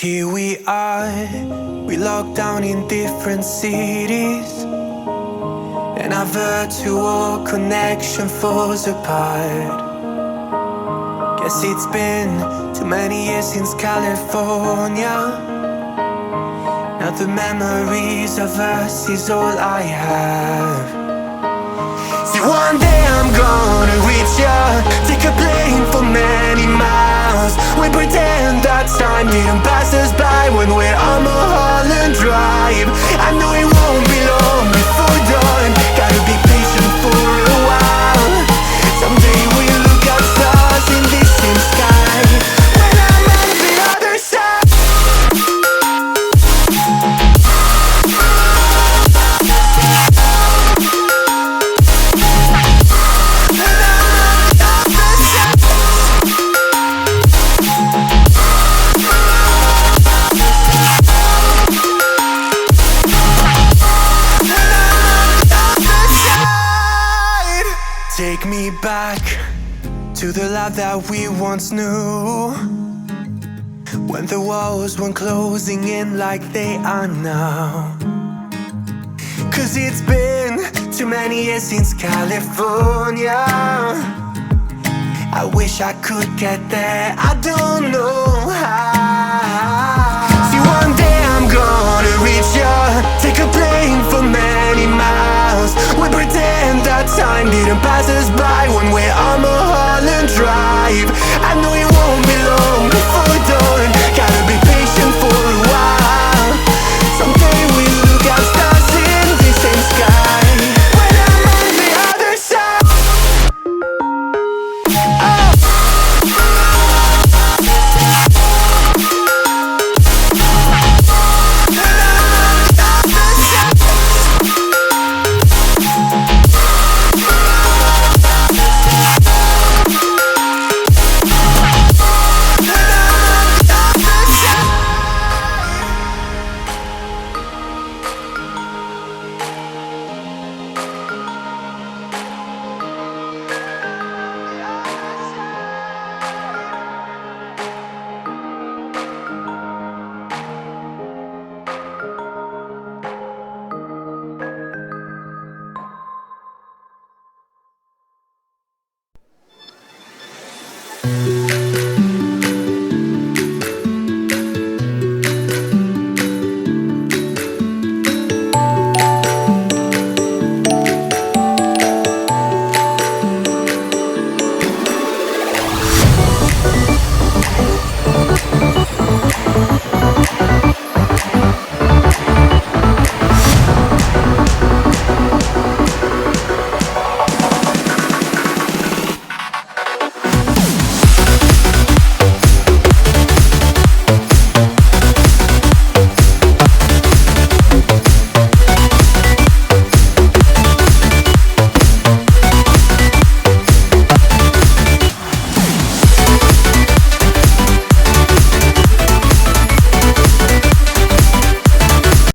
Here we are, we locked down in different cities, and our virtual connection falls apart. Guess it's been too many years since California. Now the memories of us is all I have. See, one day I'm gonna reach ya, take a plane for many miles. We pretend that time didn't pass us by when we're on Mulholland Drive. I know it won't be long before dawn, gotta be patient for a while. Someday we'll look at stars in this same sky when I'm on the other side. Take me back to the life that we once knew, when the walls weren't closing in like they are now. Cause it's been too many years since California. I wish I could get there, I don't know how. See, one day I'm gonna reach ya, take a plane for many miles. We pretend that time didn't pass us by when we're on Mulholland Drive. I know